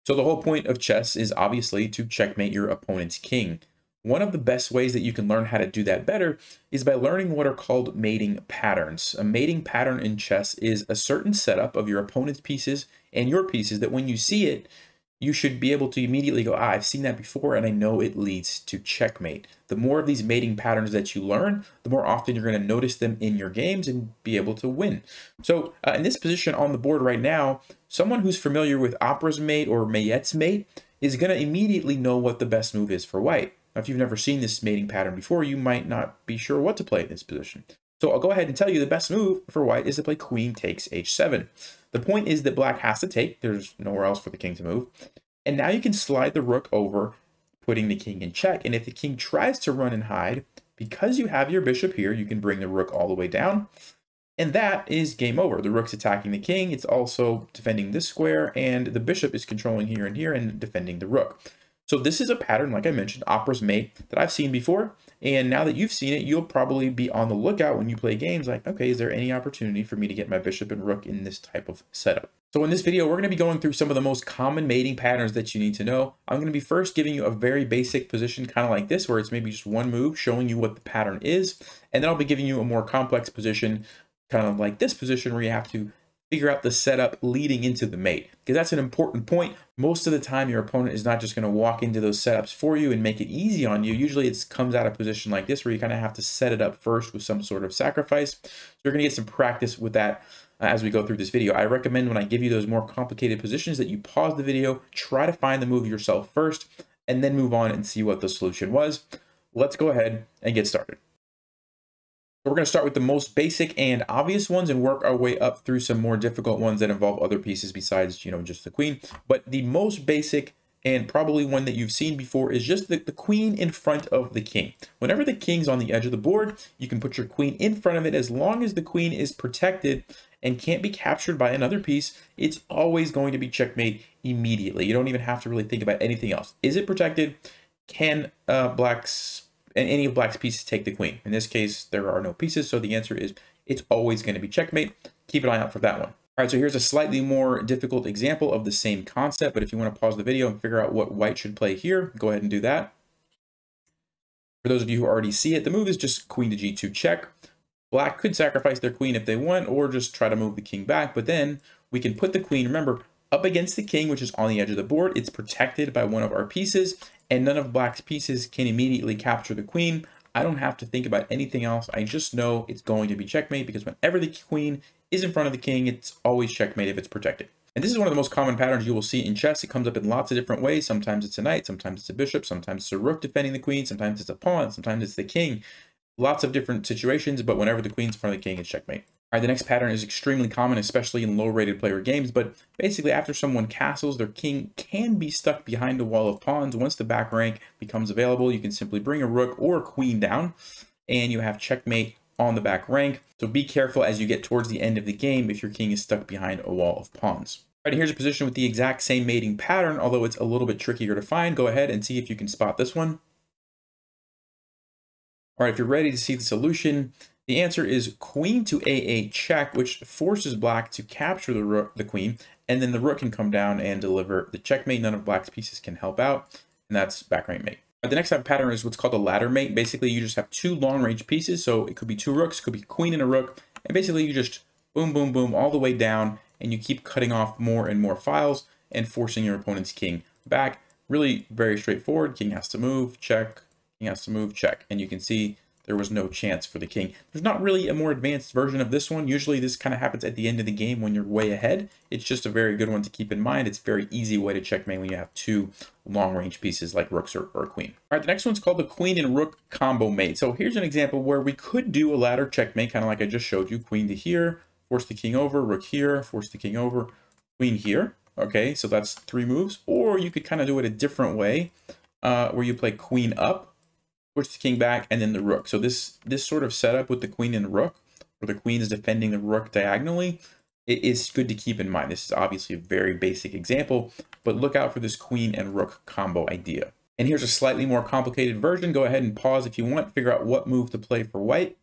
So the whole point of chess is obviously to checkmate your opponent's king. One of the best ways that you can learn how to do that better is by learning what are called mating patterns. A mating pattern in chess is a certain setup of your opponent's pieces and your pieces that when you see it, you should be able to immediately go, I've seen that before and I know it leads to checkmate. The more of these mating patterns that you learn, the more often you're going to notice them in your games and be able to win. So in this position on the board right now, someone who's familiar with Opera's Mate or Matette's Mate is going to immediately know what the best move is for white. Now, if you've never seen this mating pattern before, you might not be sure what to play in this position. So I'll go ahead and tell you the best move for white is to play queen takes h7. The point is that black has to take. There's nowhere else for the king to move. And now you can slide the rook over, putting the king in check. And if the king tries to run and hide, because you have your bishop here, you can bring the rook all the way down. And that is game over. The rook's attacking the king. It's also defending this square. And the bishop is controlling here and here and defending the rook. So this is a pattern, like I mentioned, Opera's Mate, that I've seen before. And now that you've seen it, you'll probably be on the lookout when you play games like, okay, is there any opportunity for me to get my bishop and rook in this type of setup? So in this video, we're going to be going through some of the most common mating patterns that you need to know. I'm going to be first giving you a very basic position, kind of like this, where it's maybe just one move showing you what the pattern is. And then I'll be giving you a more complex position, kind of like this position, where you have to figure out the setup leading into the mate, because that's an important point. Most of the time, your opponent is not just going to walk into those setups for you and make it easy on you. Usually it comes out of a position like this, where you kind of have to set it up first with some sort of sacrifice. So you're going to get some practice with that as we go through this video. I recommend when I give you those more complicated positions that you pause the video, try to find the move yourself first, and then move on and see what the solution was. Let's go ahead and get started. We're going to start with the most basic and obvious ones and work our way up through some more difficult ones that involve other pieces besides, just the queen. But the most basic and probably one that you've seen before is just the queen in front of the king. Whenever the king's on the edge of the board, you can put your queen in front of it. As long as the queen is protected and can't be captured by another piece, it's always going to be checkmate immediately. You don't even have to really think about anything else. Is it protected? Can any of black's pieces take the queen? In this case, there are no pieces, so the answer is it's always going to be checkmate. Keep an eye out for that one. All right, so here's a slightly more difficult example of the same concept, but if you want to pause the video and figure out what white should play here, go ahead and do that. For those of you who already see it, the move is just queen to g2 check. Black could sacrifice their queen if they want, or just try to move the king back, but then we can put the queen, remember, up against the king, which is on the edge of the board. It's protected by one of our pieces, and none of black's pieces can immediately capture the queen. I don't have to think about anything else. I just know it's going to be checkmate, because whenever the queen is in front of the king, it's always checkmate if it's protected. And this is one of the most common patterns you will see in chess. It comes up in lots of different ways. Sometimes it's a knight, sometimes it's a bishop, sometimes it's a rook defending the queen, sometimes it's a pawn, sometimes it's the king. Lots of different situations, but whenever the queen's in front of the king, it's checkmate. All right, the next pattern is extremely common, especially in low-rated player games, but basically after someone castles, their king can be stuck behind a wall of pawns. Once the back rank becomes available, you can simply bring a rook or a queen down, and you have checkmate on the back rank. So be careful as you get towards the end of the game if your king is stuck behind a wall of pawns. All right, here's a position with the exact same mating pattern, although it's a little bit trickier to find. Go ahead and see if you can spot this one. All right, if you're ready to see the solution, the answer is queen to a8 check, which forces black to capture the queen, and then the rook can come down and deliver the checkmate. None of black's pieces can help out, and that's back rank mate. The next type of pattern is what's called a ladder mate. Basically, you just have two long-range pieces, so it could be two rooks, could be queen and a rook, and basically you just boom, boom, boom, all the way down, and you keep cutting off more and more files and forcing your opponent's king back. Really very straightforward. King has to move, check, king has to move, check, and you can see there was no chance for the king. There's not really a more advanced version of this one. Usually this kind of happens at the end of the game when you're way ahead. It's just a very good one to keep in mind. It's a very easy way to checkmate when you have two long-range pieces like rooks or queen. All right, the next one's called the queen and rook combo mate. So here's an example where we could do a ladder checkmate, kind of like I just showed you. Queen to here, force the king over, rook here, force the king over, queen here. Okay, so that's three moves. Or you could kind of do it a different way, where you play queen up, push the king back, and then the rook. So this sort of setup with the queen and rook, where the queen is defending the rook diagonally, it is good to keep in mind. This is obviously a very basic example, but look out for this queen and rook combo idea. And here's a slightly more complicated version. Go ahead and pause if you want, figure out what move to play for white.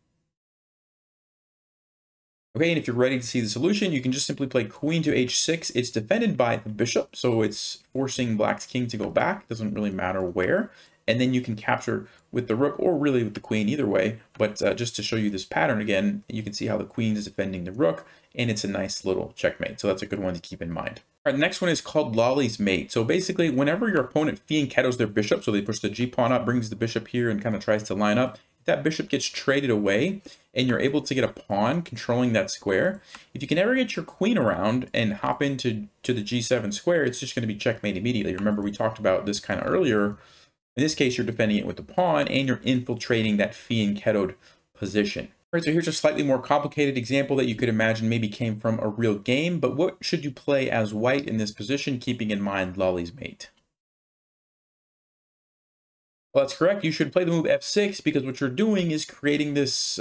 Okay, and if you're ready to see the solution, you can just simply play queen to h6. It's defended by the bishop, so it's forcing black's king to go back. Doesn't really matter where. And then you can capture with the rook, or really with the queen, either way. But just to show you this pattern again, you can see how the queen is defending the rook, and it's a nice little checkmate. So that's a good one to keep in mind. All right, the next one is called Lolli's Mate. So basically, whenever your opponent fianchettos their bishop, so they push the g-pawn up, brings the bishop here, and kind of tries to line up, that bishop gets traded away and you're able to get a pawn controlling that square. If you can ever get your queen around and hop into the g7 square, it's just going to be checkmate immediately. Remember, we talked about this kind of earlier. In this case, you're defending it with the pawn and you're infiltrating that fianchettoed position. All right, so here's a slightly more complicated example that you could imagine maybe came from a real game, but what should you play as white in this position, keeping in mind Lolli's Mate? Well, that's correct. You should play the move f6 because what you're doing is creating this,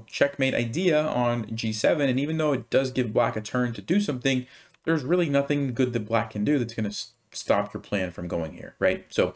checkmate idea on g7. And even though it does give black a turn to do something, there's really nothing good that black can do that's going to stop your plan from going here, right? So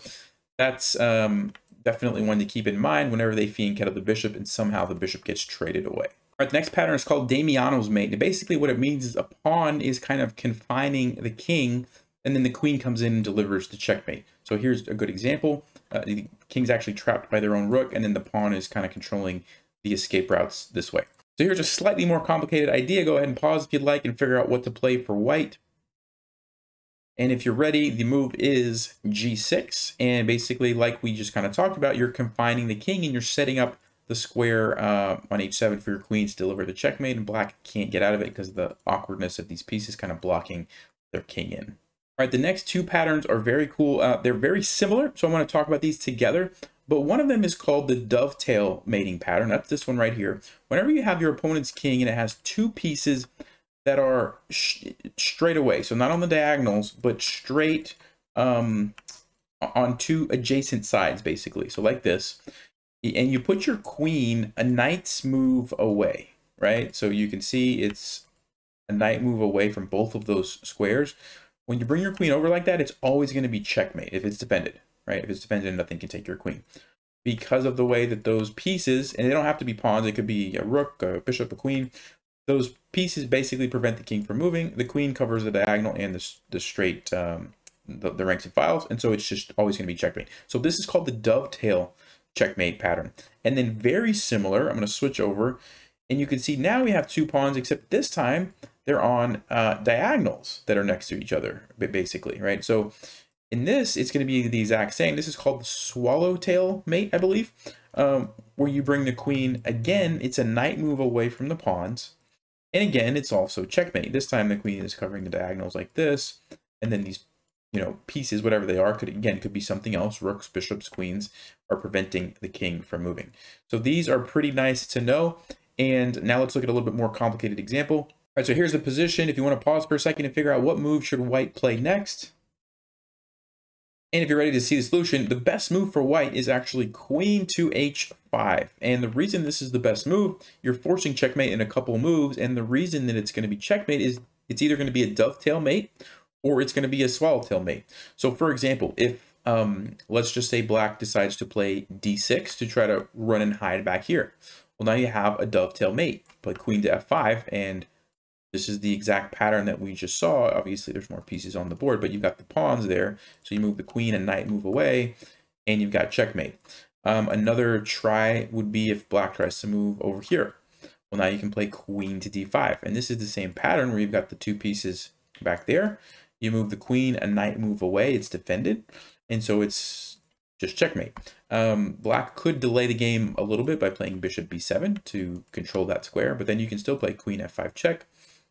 that's definitely one to keep in mind whenever they fianchetto the bishop and somehow the bishop gets traded away. All right, the next pattern is called Damiano's Mate. And basically what it means is a pawn is kind of confining the king, and then the queen comes in and delivers the checkmate. So here's a good example. The king's actually trapped by their own rook, and then the pawn is kind of controlling the escape routes this way. So here's a slightly more complicated idea. Go ahead and pause if you'd like and figure out what to play for white. And if you're ready, the move is g6. And basically, like we just kind of talked about, you're confining the king and you're setting up the square on h7 for your queen to deliver the checkmate, and black can't get out of it because of the awkwardness of these pieces kind of blocking their king in. All right, the next two patterns are very cool. They're very similar, so I want to talk about these together. But one of them is called the Dovetail mating pattern. That's this one right here. Whenever you have your opponent's king and it has two pieces that are straight away, so not on the diagonals, but straight on two adjacent sides, basically. So like this. And you put your queen a knight's move away, right? So you can see it's a knight move away from both of those squares. When you bring your queen over like that, it's always going to be checkmate if it's defended, right? If it's defended, nothing can take your queen. Because of the way that those pieces, and they don't have to be pawns, it could be a rook, a bishop, a queen. Those pieces basically prevent the king from moving. The queen covers the diagonal and the straight, the ranks and files, and so it's just always going to be checkmate. So this is called the Dovetail checkmate pattern. And then very similar, I'm going to switch over, and you can see now we have two pawns, except this time they're on diagonals that are next to each other, basically, right? So in this, it's going to be the exact same. This is called the Swallowtail Mate, I believe, where you bring the queen. Again, it's a knight move away from the pawns. And again, it's also checkmate. This time the queen is covering the diagonals like this. And then these, pieces, whatever they are, could be something else. Rooks, bishops, queens are preventing the king from moving. So these are pretty nice to know. And now let's look at a little bit more complicated example. All right, so here's the position. If you want to pause for a second and figure out what move should white play next. And if you're ready to see the solution, the best move for white is actually queen to h5. And the reason this is the best move, you're forcing checkmate in a couple moves. And the reason that it's going to be checkmate is it's either going to be a dovetail mate or it's going to be a swallowtail mate. So for example, if let's just say black decides to play d6 to try to run and hide back here. Well, now you have a dovetail mate, play queen to f5, and this is the exact pattern that we just saw. Obviously, there's more pieces on the board, but you've got the pawns there. So you move the queen and knight move away, and you've got checkmate. Another try would be if black tries to move over here. Well, now you can play queen to d5. And this is the same pattern where you've got the two pieces back there. You move the queen, a knight move away, it's defended. And so it's just checkmate. Black could delay the game a little bit by playing bishop b7 to control that square, but then you can still play queen f5 check.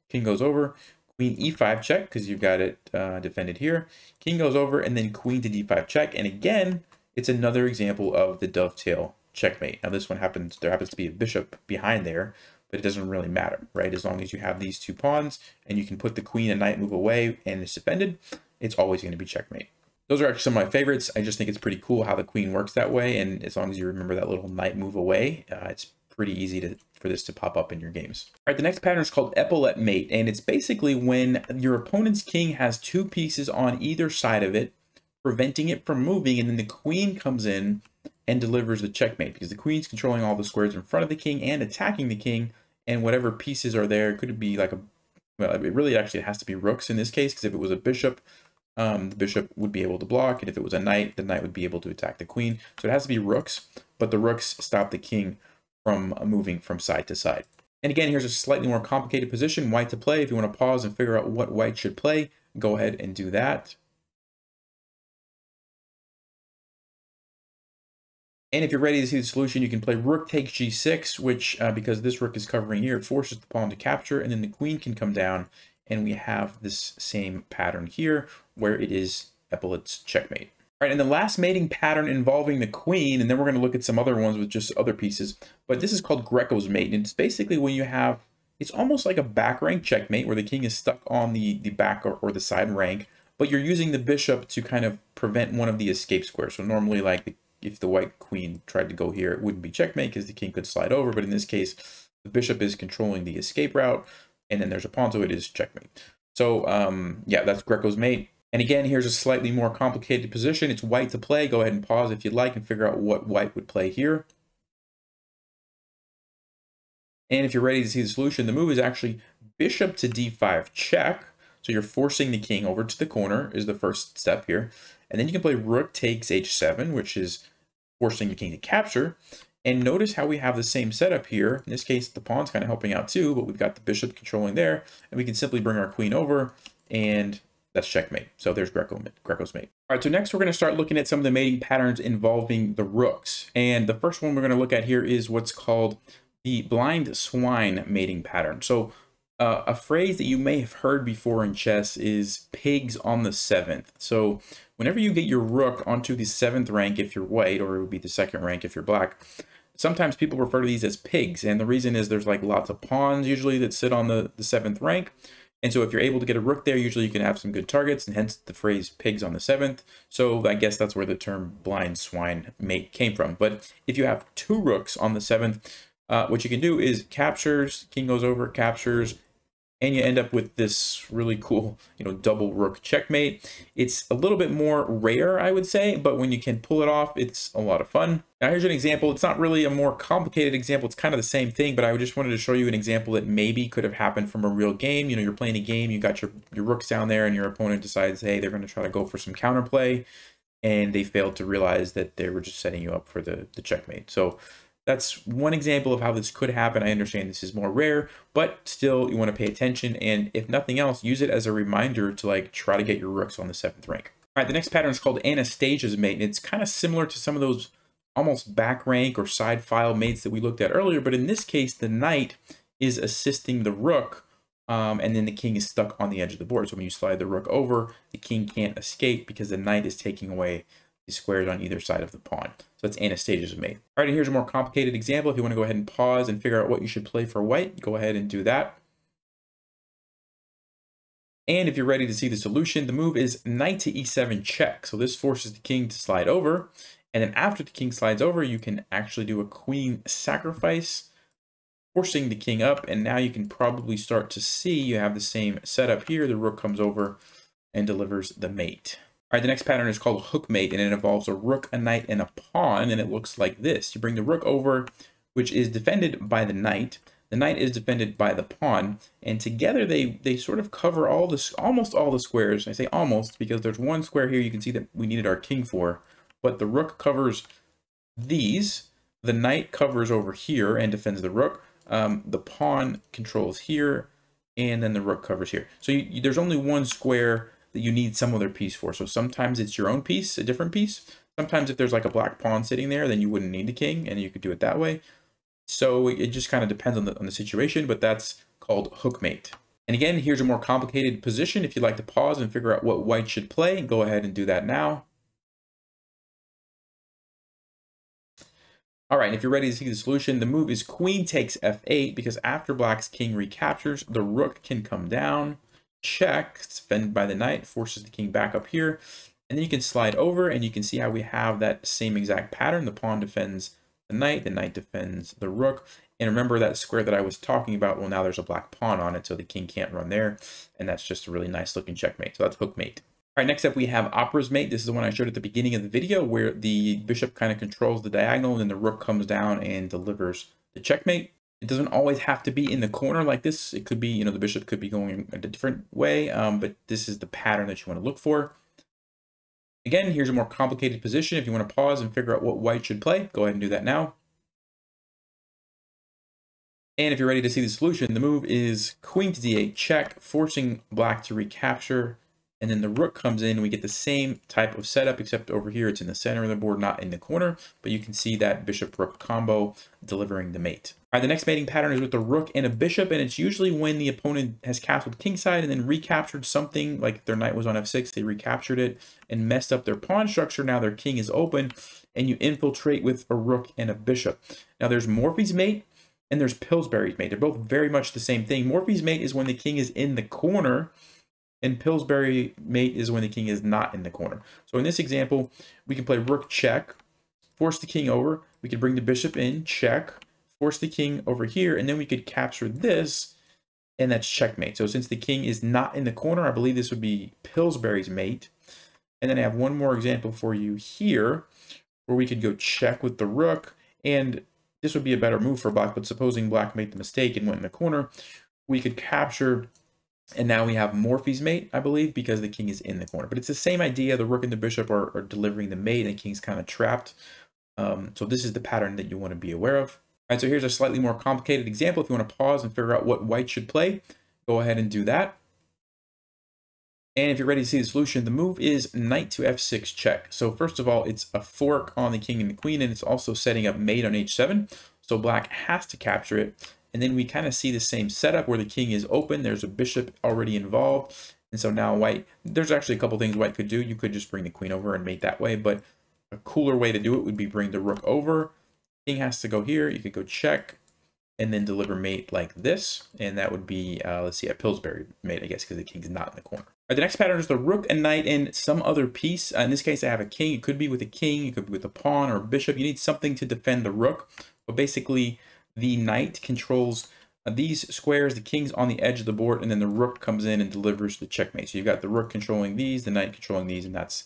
King goes over, queen e5 check, because you've got it defended here. King goes over, and then queen to d5 check. And again, it's another example of the dovetail checkmate. Now this one there happens to be a bishop behind there, but it doesn't really matter, right? As long as you have these two pawns, and you can put the queen and knight move away, and it's defended, it's always going to be checkmate. Those are actually some of my favorites. I just think it's pretty cool how the queen works that way, and as long as you remember that little knight move away, it's pretty easy for this to pop up in your games. All right, the next pattern is called Epaulette Mate, and it's basically when your opponent's king has two pieces on either side of it, preventing it from moving, and then the queen comes in and delivers the checkmate, because the queen's controlling all the squares in front of the king and attacking the king, and whatever pieces are there, could be like a, well, it really actually has to be rooks in this case, because if it was a bishop, the bishop would be able to block, and if it was a knight, the knight would be able to attack the queen. So it has to be rooks, but the rooks stop the king from moving from side to side. And again, here's a slightly more complicated position, white to play. If you want to pause and figure out what white should play, go ahead and do that. And if you're ready to see the solution, you can play rook takes g6, which, because this rook is covering here, it forces the pawn to capture, and then the queen can come down, and we have this same pattern here, where it is Epaulette's checkmate. All right, and the last mating pattern involving the queen, and then we're going to look at some other ones with just other pieces, but this is called Greco's mate, and it's basically when you have, it's almost like a back rank checkmate, where the king is stuck on the back or the side rank, but you're using the bishop to kind of prevent one of the escape squares. So normally, like, if the white queen tried to go here, it wouldn't be checkmate because the king could slide over. But in this case, the bishop is controlling the escape route, and then there's a pawn, so it is checkmate. So yeah, that's Greco's mate. And again, here's a slightly more complicated position. It's white to play. Go ahead and pause if you'd like and figure out what white would play here. And if you're ready to see the solution, the move is actually bishop to d5 check. So you're forcing the king over to the corner is the first step here. And then you can play rook takes h7, which is forcing the king to capture. And notice how we have the same setup here. In this case, the pawn's kind of helping out too, but we've got the bishop controlling there. And we can simply bring our queen over, and that's checkmate. So there's Greco's mate. All right, so next we're going to start looking at some of the mating patterns involving the rooks. And the first one we're going to look at here is what's called the blind swine mating pattern. So a phrase that you may have heard before in chess is pigs on the 7th. So whenever you get your rook onto the 7th rank if you're white, or it would be the 2nd rank if you're black, sometimes people refer to these as pigs. And the reason is there's like lots of pawns usually that sit on the 7th rank. And so if you're able to get a rook there, usually you can have some good targets, and hence the phrase pigs on the 7th. So I guess that's where the term blind swine mate came from. But if you have 2 rooks on the 7th, what you can do is captures, king goes over, captures, and you end up with this really cool, double rook checkmate. It's a little bit more rare, I would say, but when you can pull it off, it's a lot of fun. Now here's an example. It's not really a more complicated example. It's kind of the same thing, but I just wanted to show you an example that maybe could have happened from a real game. You're playing a game, you got your rooks down there, and your opponent decides, hey, they're going to try to go for some counterplay, and they failed to realize that they were just setting you up for the checkmate. So that's one example of how this could happen. I understand this is more rare, but still you want to pay attention, and if nothing else, use it as a reminder to try to get your rooks on the 7th rank. All right, the next pattern is called Anastasia's mate, and it's kind of similar to some of those almost back rank or side file mates that we looked at earlier, but in this case, the knight is assisting the rook, and then the king is stuck on the edge of the board. So when you slide the rook over, the king can't escape because the knight is taking away the squares on either side of the pawn. So that's Anastasia's mate. All right, and here's a more complicated example. If you want to go ahead and pause and figure out what you should play for white, go ahead and do that. And if you're ready to see the solution, the move is knight to e7 check. So this forces the king to slide over. And then after the king slides over, you can actually do a queen sacrifice, forcing the king up. And now you can probably start to see you have the same setup here. The rook comes over and delivers the mate. All right, the next pattern is called hook mate, and it involves a rook, a knight, and a pawn, and it looks like this. You bring the rook over, which is defended by the knight. The knight is defended by the pawn, and together they sort of cover almost all the squares. I say almost because there's one square here you can see that we needed our king for, but the rook covers these. The knight covers over here and defends the rook. The pawn controls here, and then the rook covers here. So there's only one square that you need some other piece for. So sometimes it's your own piece, a different piece. Sometimes if there's like a black pawn sitting there, then you wouldn't need the king, and you could do it that way. So it just kind of depends on the situation, but that's called hook mate. And again, here's a more complicated position. If you'd like to pause and figure out what white should play, go ahead and do that now. All right, and if you're ready to see the solution, the move is queen takes f8, because after black's king recaptures, the rook can come down, check, defended by the knight, forces the king back up here, and then you can slide over, and you can see how we have that same exact pattern. The pawn defends the knight defends the rook, and remember that square that I was talking about, well, now there's a black pawn on it, so the king can't run there, and that's just a really nice looking checkmate. So that's hook mate. All right, next up we have Opera's mate. This is the one I showed at the beginning of the video, where the bishop kind of controls the diagonal, and then the rook comes down and delivers the checkmate. It doesn't always have to be in the corner like this. It could be, you know, the bishop could be going a different way, but this is the pattern that you want to look for. Again, here's a more complicated position. If you want to pause and figure out what white should play, go ahead and do that now. And if you're ready to see the solution, the move is queen to d8 check, forcing black to recapture. And then the rook comes in, and we get the same type of setup, except over here it's in the center of the board, not in the corner. But you can see that bishop-rook combo delivering the mate. All right, the next mating pattern is with the rook and a bishop, and it's usually when the opponent has castled kingside and then recaptured something, like their knight was on f6, they recaptured it and messed up their pawn structure. Now their king is open, and you infiltrate with a rook and a bishop. Now there's Morphy's mate, and there's Pillsbury's mate. They're both very much the same thing. Morphy's mate is when the king is in the corner, and Pillsbury mate is when the king is not in the corner. So in this example, we can play rook check, force the king over. We could bring the bishop in, check, force the king over here, and then we could capture this, and that's checkmate. So since the king is not in the corner, I believe this would be Pillsbury's mate. And then I have one more example for you here, where we could go check with the rook, and this would be a better move for black, but supposing black made the mistake and went in the corner, we could capture. And now we have Morphy's mate, I believe, because the king is in the corner. But it's the same idea. The rook and the bishop are delivering the mate, and the king's kind of trapped. So this is the pattern that you want to be aware of. All right, so here's a slightly more complicated example. If you want to pause and figure out what white should play, go ahead and do that. And if you're ready to see the solution, the move is knight to f6 check. So first of all, it's a fork on the king and the queen, and it's also setting up mate on h7. So black has to capture it. And then we kind of see the same setup where the king is open. There's a bishop already involved. And so now white, there's actually a couple things white could do. You could just bring the queen over and mate that way. But a cooler way to do it would be bring the rook over. King has to go here. You could go check and then deliver mate like this. And that would be, let's see, a Pillsbury mate, I guess, because the king's not in the corner. All right, the next pattern is the rook and knight and some other piece. In this case, I have a king. It could be with a king. It could be with a pawn or a bishop. You need something to defend the rook. But basically, the knight controls these squares, the king's on the edge of the board, and then the rook comes in and delivers the checkmate. So you've got the rook controlling these, the knight controlling these, and that's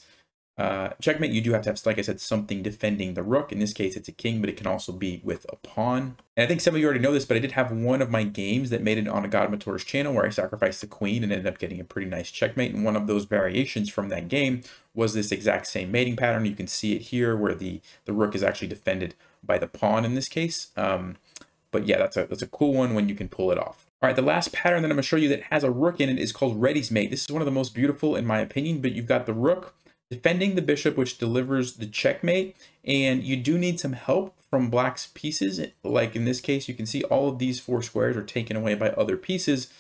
checkmate. You do have to have, like I said, something defending the rook. In this case, it's a king, but it can also be with a pawn. And I think some of you already know this, but I did have one of my games that made it on a Godmator's channel where I sacrificed the queen and ended up getting a pretty nice checkmate. And one of those variations from that game was this exact same mating pattern. You can see it here where the rook is actually defended by the pawn in this case. But yeah, that's a cool one when you can pull it off. All right, the last pattern that I'm going to show you that has a rook in it is called Reti's mate. This is one of the most beautiful in my opinion, but you've got the rook defending the bishop, which delivers the checkmate, and you do need some help from black's pieces. Like in this case, you can see all of these four squares are taken away by other pieces.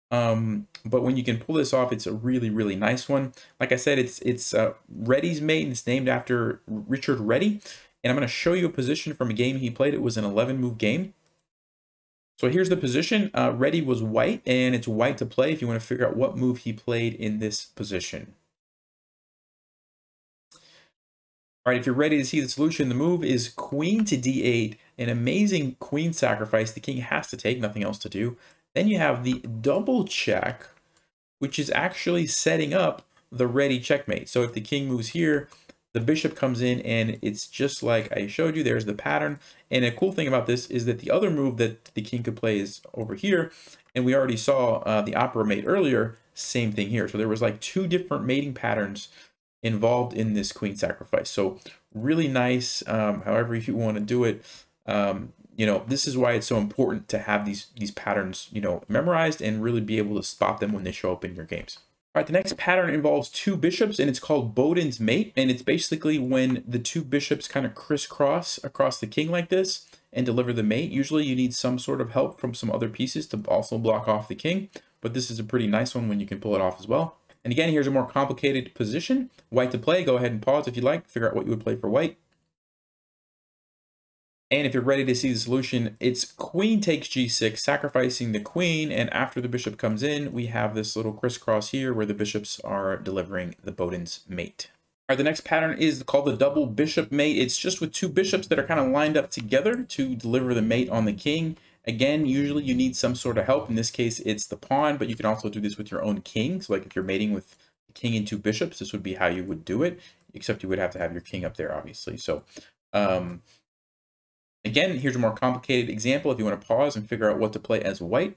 But when you can pull this off, it's a really, really nice one. Like I said, it's Reti's mate, and it's named after Richard Reti. And I'm going to show you a position from a game he played. It was an 11-move game. So here's the position. Reti was white, and it's white to play if you want to figure out what move he played in this position. All right, if you're ready to see the solution, the move is queen to d8, an amazing queen sacrifice the king has to take, nothing else to do. Then you have the double check, which is actually setting up the Reti checkmate. So if the king moves here, the bishop comes in, and it's just like I showed you. There's the pattern. And a cool thing about this is that the other move that the king could play is over here. And we already saw the opera mate earlier, same thing here. So there was like two different mating patterns involved in this queen sacrifice. So really nice. However you want to do it, you know, this is why it's so important to have these patterns, you know, memorized and really be able to spot them when they show up in your games. All right, the next pattern involves two bishops, and it's called Boden's mate. And it's basically when the two bishops kind of crisscross across the king like this and deliver the mate. Usually you need some sort of help from some other pieces to also block off the king. But this is a pretty nice one when you can pull it off as well. And again, here's a more complicated position. White to play. Go ahead and pause if you like. Figure out what you would play for white. And if you're ready to see the solution, it's queen takes g6, sacrificing the queen. And after the bishop comes in, we have this little crisscross here where the bishops are delivering the Boden's mate. All right, the next pattern is called the double bishop mate. It's just with two bishops that are kind of lined up together to deliver the mate on the king. Again, usually you need some sort of help. In this case, it's the pawn, but you can also do this with your own king. So like if you're mating with the king and two bishops, this would be how you would do it, except you would have to have your king up there, obviously. So, Again, here's a more complicated example if you want to pause and figure out what to play as white.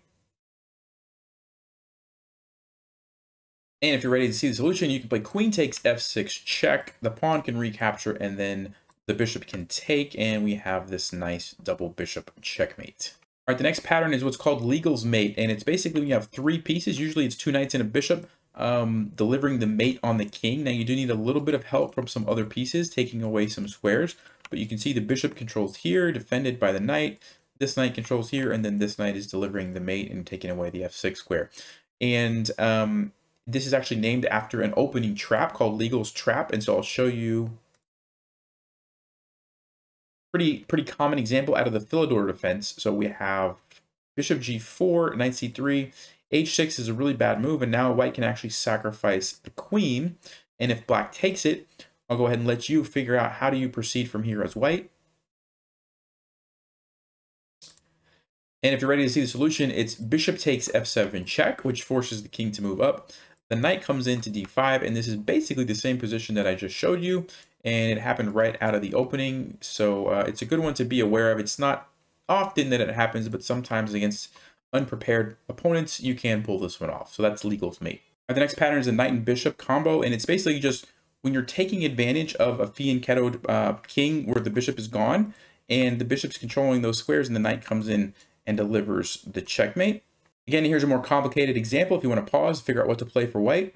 And if you're ready to see the solution, you can play queen takes f6 check. The pawn can recapture, and then the bishop can take, and we have this nice double bishop checkmate. All right, the next pattern is what's called Legal's Mate, and it's basically when you have 3 pieces. Usually it's 2 knights and a bishop, delivering the mate on the king. Now you do need a little bit of help from some other pieces, taking away some squares, but you can see the bishop controls here, defended by the knight. This knight controls here, and then this knight is delivering the mate and taking away the f6 square. And this is actually named after an opening trap called Legal's Trap, and so I'll show you pretty common example out of the Philidor defense. So we have bishop g4, knight c3, h6 is a really bad move, and now white can actually sacrifice the queen. And if black takes it, I'll go ahead and let you figure out how do you proceed from here as white. And if you're ready to see the solution, it's bishop takes f7 check, which forces the king to move up. The knight comes into d5, and this is basically the same position that I just showed you, and it happened right out of the opening. So it's a good one to be aware of. It's not often that it happens, but sometimes against unprepared opponents, you can pull this one off. So that's Legal's Mate. Right, the next pattern is a knight and bishop combo, and it's basically just when you're taking advantage of a fianchettoed king where the bishop is gone, and the bishop's controlling those squares, and the knight comes in and delivers the checkmate. Again, here's a more complicated example if you want to pause, figure out what to play for white.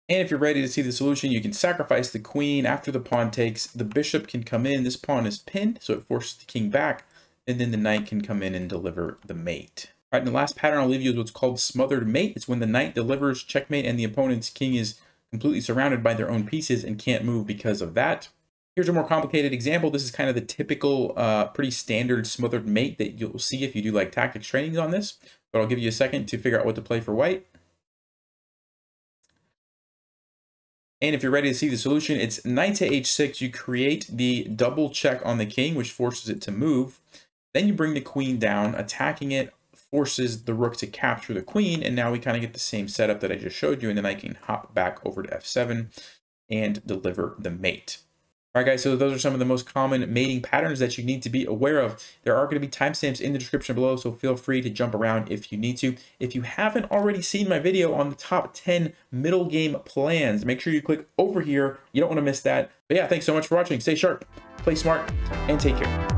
And if you're ready to see the solution, you can sacrifice the queen. After the pawn takes, the bishop can come in. This pawn is pinned, so it forces the king back, and then the knight can come in and deliver the mate. All right, and the last pattern I'll leave you is what's called Smothered Mate. It's when the knight delivers checkmate and the opponent's king is completely surrounded by their own pieces and can't move because of that. Here's a more complicated example. This is kind of the typical, pretty standard Smothered Mate that you'll see if you do like tactics trainings on this. But I'll give you a second to figure out what to play for white. And if you're ready to see the solution, it's knight to h6. You create the double check on the king, which forces it to move. Then you bring the queen down, attacking it, forces the rook to capture the queen. And now we kind of get the same setup that I just showed you. And then I can hop back over to f7 and deliver the mate. All right, guys, so those are some of the most common mating patterns that you need to be aware of. There are going to be timestamps in the description below, so feel free to jump around if you need to. If you haven't already seen my video on the top 10 middle game plans, make sure you click over here. You don't want to miss that. But yeah, thanks so much for watching. Stay sharp, play smart, and take care.